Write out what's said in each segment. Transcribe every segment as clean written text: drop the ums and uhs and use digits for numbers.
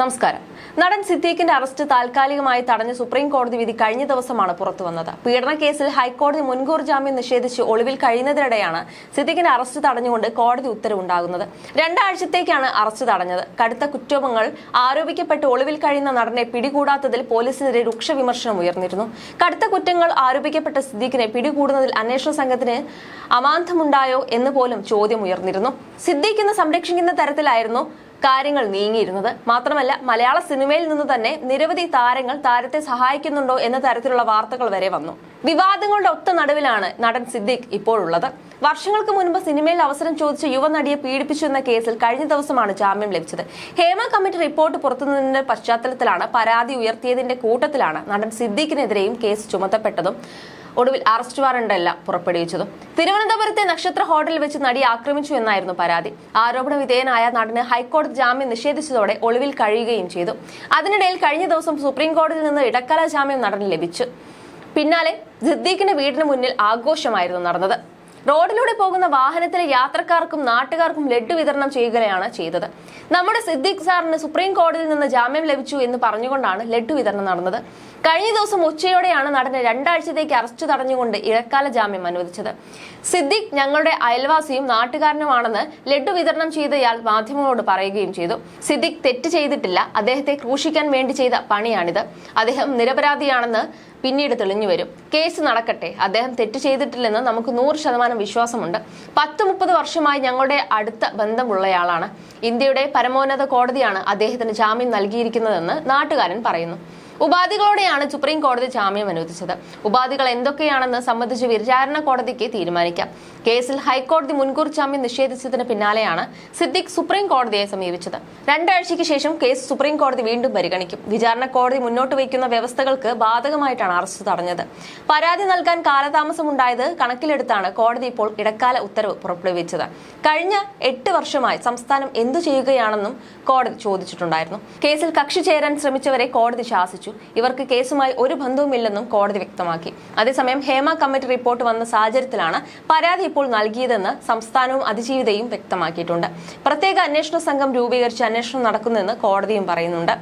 നമസ്കാരം. നടൻ സിദ്ദീഖിന്റെ അറസ്റ്റ് താൽക്കാലികമായി തടഞ്ഞ സുപ്രീം കോടതി വിധി കഴിഞ്ഞ ദിവസമാണ് പുറത്തുവന്നത്. പീഡന കേസിൽ ഹൈക്കോടതി മുൻകൂർ ജാമ്യം നിഷേധിച്ച് ഒളിവിൽ കഴിയുന്നതിനിടെയാണ് സിദ്ദീഖിന്റെ അറസ്റ്റ് തടഞ്ഞുകൊണ്ട് കോടതി ഉത്തരവുണ്ടാകുന്നത്. 2 ആഴ്ചത്തേക്കാണ് അറസ്റ്റ് തടഞ്ഞത്. കടുത്ത കുറ്റങ്ങൾ ആരോപിക്കപ്പെട്ട് ഒളിവിൽ കഴിയുന്ന നടനെ പിടികൂടാത്തതിൽ പോലീസിനെതിരെ രൂക്ഷ വിമർശനം ഉയർന്നിരുന്നു. കടുത്ത കുറ്റങ്ങൾ ആരോപിക്കപ്പെട്ട സിദ്ദീഖിനെ പിടികൂടുന്നതിൽ അന്വേഷണ സംഘത്തിന് അമാന്തമുണ്ടായോ എന്ന് പോലും ചോദ്യം ഉയർന്നിരുന്നു. സിദ്ദീഖിനെ സംരക്ഷിക്കുന്ന തരത്തിലായിരുന്നു കാര്യങ്ങൾ നീങ്ങിയിരുന്നത്. മാത്രമല്ല, മലയാള സിനിമയിൽ നിന്ന് തന്നെ നിരവധി താരങ്ങൾ താരത്തെ സഹായിക്കുന്നുണ്ടോ എന്ന തരത്തിലുള്ള വാർത്തകൾ വരെ വന്നു. വിവാദങ്ങളുടെ ഒത്ത നടുവിലാണ് നടൻ സിദ്ദീഖ് ഇപ്പോഴുള്ളത്. വർഷങ്ങൾക്ക് മുൻപ് സിനിമയിൽ അവസരം ചോദിച്ച യുവനടിയെ പീഡിപ്പിച്ചു എന്ന കേസിൽ കഴിഞ്ഞ ദിവസമാണ് ജാമ്യം ലഭിച്ചത്. ഹേമ കമ്മിറ്റി റിപ്പോർട്ട് പുറത്തുനിന്നതിന്റെ പശ്ചാത്തലത്തിലാണ് പരാതി ഉയർത്തിയതിന്റെ കൂട്ടത്തിലാണ് നടൻ സിദ്ദീഖിനെതിരെയും കേസ് ചുമത്തപ്പെട്ടതും ഒടുവിൽ അറസ്റ്റ് വാറണ്ടെല്ലാം പുറപ്പെടുവിച്ചതും. തിരുവനന്തപുരത്തെ നക്ഷത്ര ഹോട്ടലിൽ വെച്ച് നടിയെ ആക്രമിച്ചു എന്നായിരുന്നു പരാതി. ആരോപണ വിധേയനായ നടന് ഹൈക്കോടതി ജാമ്യം നിഷേധിച്ചതോടെ ഒളിവിൽ കഴിയുകയും ചെയ്തു. അതിനിടയിൽ കഴിഞ്ഞ ദിവസം സുപ്രീം കോടതിയിൽ നിന്ന് ഇടക്കാല ജാമ്യം നടന് ലഭിച്ചു. പിന്നാലെ സിദ്ദീഖിന്റെ വീടിന് മുന്നിൽ ആഘോഷമായിരുന്നു നടന്നത്. റോഡിലൂടെ പോകുന്ന വാഹനത്തിലെ യാത്രക്കാർക്കും നാട്ടുകാർക്കും ലഡ്ഡു വിതരണം ചെയ്യുകയാണ് ചെയ്തത്. നമ്മുടെ സിദ്ദീഖ് സാറിന് സുപ്രീം കോടതിയിൽ നിന്ന് ജാമ്യം ലഭിച്ചു എന്ന് പറഞ്ഞുകൊണ്ടാണ് ലഡ്ഡു വിതരണം നടന്നത്. കഴിഞ്ഞ ദിവസം ഉച്ചയോടെയാണ് നടന് 2 ആഴ്ചത്തേക്ക് അറസ്റ്റ് തടഞ്ഞുകൊണ്ട് ഇടക്കാല ജാമ്യം അനുവദിച്ചത്. സിദ്ദീഖ് ഞങ്ങളുടെ അയൽവാസിയും നാട്ടുകാരനുമാണെന്ന് ലഡ്ഡു വിതരണം ചെയ്തയാൾ മാധ്യമങ്ങളോട് പറയുകയും ചെയ്തു. സിദ്ദീഖ് തെറ്റ് ചെയ്തിട്ടില്ല, അദ്ദേഹത്തെ ക്രൂശിക്കാൻ വേണ്ടി ചെയ്ത പണിയാണിത്. അദ്ദേഹം നിരപരാധിയാണെന്ന് പിന്നീട് തെളിഞ്ഞു വരും. കേസ് നടക്കട്ടെ. അദ്ദേഹം തെറ്റ് ചെയ്തിട്ടില്ലെന്ന് നമുക്ക് 100% വിശ്വാസമുണ്ട്. 10-30 വർഷമായി ഞങ്ങളുടെ അടുത്ത ബന്ധമുള്ളയാളാണ്. ഇന്ത്യയുടെ പരമോന്നത കോടതിയാണ് അദ്ദേഹത്തിന് ജാമ്യം നൽകിയിരിക്കുന്നതെന്ന് നാട്ടുകാരൻ പറയുന്നു. ഉപാധികളോടെയാണ് സുപ്രീം കോടതി ജാമ്യം അനുവദിച്ചത്. ഉപാധികൾ എന്തൊക്കെയാണെന്ന് സംബന്ധിച്ച് വിചാരണ കോടതിക്ക് തീരുമാനിക്കാം. കേസിൽ ഹൈക്കോടതി മുൻകൂർ ജാമ്യം നിഷേധിച്ചതിന് പിന്നാലെയാണ് സിദ്ദീഖ് സുപ്രീം കോടതിയെ സമീപിച്ചത്. 2 ആഴ്ചയ്ക്ക് ശേഷം കേസ് സുപ്രീം കോടതി വീണ്ടും പരിഗണിക്കും. വിചാരണ കോടതി മുന്നോട്ട് വയ്ക്കുന്ന വ്യവസ്ഥകൾക്ക് ബാധകമായിട്ടാണ് അറസ്റ്റ് തടഞ്ഞത്. പരാതി നൽകാൻ കാലതാമസമുണ്ടായത് കണക്കിലെടുത്താണ് കോടതി ഇപ്പോൾ ഇടക്കാല ഉത്തരവ് പുറപ്പെടുവിച്ചത്. കഴിഞ്ഞ 8 വർഷമായി സംസ്ഥാനം എന്തു ചെയ്യുകയാണെന്നും കോടതി ചോദിച്ചിട്ടുണ്ടായിരുന്നു. കേസിൽ കക്ഷി ചേരാൻ ശ്രമിച്ചവരെ കോടതി ശാസിച്ചു. ഇവർക്ക് കേസുമായി ഒരു ബന്ധവുമില്ലെന്നും കോടതി വ്യക്തമാക്കി. അതേസമയം ഹേമ കമ്മിറ്റി റിപ്പോർട്ട് വന്ന സാഹചര്യത്തിലാണ് പരാതി ഇപ്പോൾ നൽകിയതെന്ന് സംസ്ഥാനവും അതിജീവിതയും വ്യക്തമാക്കിയിട്ടുണ്ട്. പ്രത്യേക അന്വേഷണ സംഘം രൂപീകരിച്ച് അന്വേഷണം നടക്കുന്നെന്ന് കോടതിയും പറയുന്നുണ്ട്.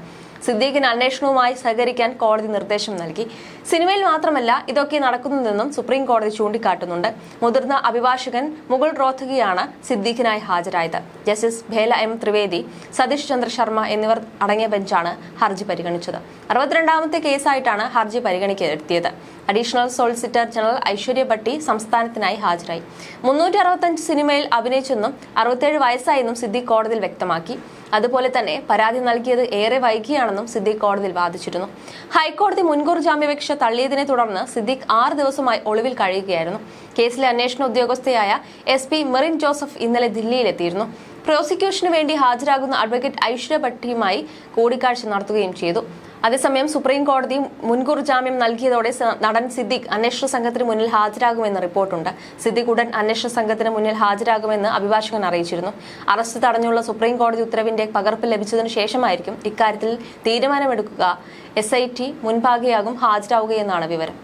സിദ്ദീഖിന് അന്വേഷണവുമായി സഹകരിക്കാൻ കോടതി നിർദ്ദേശം നൽകി. സിനിമയിൽ മാത്രമല്ല ഇതൊക്കെ നടക്കുന്നതെന്നും സുപ്രീം കോടതി ചൂണ്ടിക്കാട്ടുന്നുണ്ട്. മുതിർന്ന അഭിഭാഷകൻ മുകുൾ റോത്തഗിയാണ് സിദ്ദീഖിനായി ഹാജരായത്. ജസ്റ്റിസ് ഭേല എം ത്രിവേദി, സതീഷ് ചന്ദ്ര ശർമ്മ എന്നിവർ അടങ്ങിയ ബെഞ്ചാണ് ഹർജി പരിഗണിച്ചത്. 62ാമത്തെ കേസായിട്ടാണ് ഹർജി പരിഗണിക്കെത്തിയത്. Additional solicitor general Aishwarya Bhati സംസ്ഥാനത്തിനായി ഹാജരായി. 365 സിനിമയിൽ അഭിനയിച്ചെന്നും 67 വയസ്സായെന്നും സിദ്ദീഖ് കോടതിയിൽ വ്യക്തമാക്കി. അതുപോലെ തന്നെ പരാതി നൽകിയത് ഏറെ വൈകിയാണെന്നും സിദ്ദീഖ് കോടതിയിൽ വാദിച്ചിരുന്നു. ഹൈക്കോടതി മുൻകൂർ ജാമ്യാപേക്ഷ തള്ളിയതിനെ തുടർന്ന് സിദ്ദീഖ് 6 ദിവസമായി ഒളിവിൽ കഴിയുകയായിരുന്നു. കേസിലെ അന്വേഷണ ഉദ്യോഗസ്ഥയായ SP മെറിൻ ജോസഫ് ഇന്നലെ ദില്ലിയിലെത്തിയിരുന്നു. പ്രോസിക്യൂഷന് വേണ്ടി ഹാജരാകുന്ന അഡ്വക്കേറ്റ് ഐശ്വര്യ ഭട്ടിയുമായി കൂടിക്കാഴ്ച നടത്തുകയും ചെയ്തു. അതേസമയം സുപ്രീം കോടതി മുൻകൂർ ജാമ്യം നൽകിയതോടെ നടൻ സിദ്ദീഖ് അന്വേഷണ സംഘത്തിന് മുന്നിൽ ഹാജരാകുമെന്ന് റിപ്പോർട്ടുണ്ട്. സിദ്ദീഖ് ഉടൻ അന്വേഷണ സംഘത്തിന് മുന്നിൽ ഹാജരാകുമെന്ന് അഭിഭാഷകൻ അറിയിച്ചിരുന്നു. അറസ്റ്റ് തടഞ്ഞുള്ള സുപ്രീം കോടതി ഉത്തരവിന്റെ പകർപ്പ് ലഭിച്ചതിനു ശേഷമായിരിക്കും ഇക്കാര്യത്തിൽ തീരുമാനമെടുക്കുക. SIT മുൻപാകെയാകും ഹാജരാവുകയെന്നാണ് വിവരം.